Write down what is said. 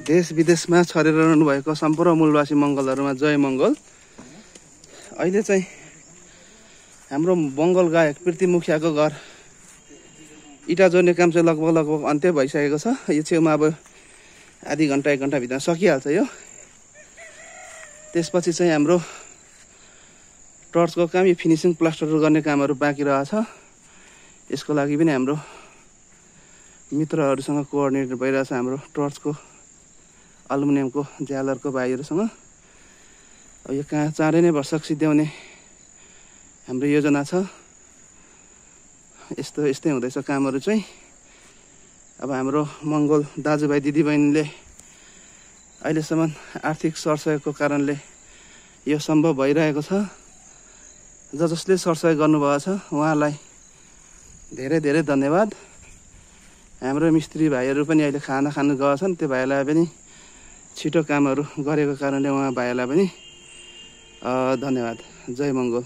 देश विदेशमा छरेर रहनु भएको सम्पूर्ण मूलवासी मङ्गलहरुमा जय मङ्गल। अहिले चाहिँ हाम्रो बङ्गल गायक प्रीति मुखियाको घर इटा जोड्ने काम चाहिँ लगभग अन्त्य भइसकेको छ। यो छेउमा अब आधी घण्टा 1 घण्टा भित्र सकिहाल्छ यो। त्यसपछि चाहिँ हाम्रो टर्चको काम, फिनिसिङ प्लास्टर गर्ने कामहरु बाँकी रहेछ। यसको लागि पनि हाम्रो मित्रहरुसँग कोअर्डिनेट भइरहेछ। हाम्रो टर्चको एल्युमिनियमको ज्यालरको भाइहरुसँग अब यो कहाँ चाँडै नै भरसक सिध्याउने हाम्रो योजना छ। यस्तै हुँदैछ कामहरु चाहिँ। अब हाम्रो मंगल दाजुभाइ दिदीबहिनीले अहिलेसम्म आर्थिक सरसहयोगको कारणले यो सम्भव भइरहेको छ। जसले सरसहयोग गर्नुभएको छ उहाँलाई धेरै धेरै धन्यवाद। हाम्रो मिस्त्री भाइहरु पनि अहिले खाना खान गएका छन्। त्यो भाइलाई पनि छिटो कामहरु गरेको कारणले उहाँ भाइलाई पनि धन्यवाद। जय मङ्गल।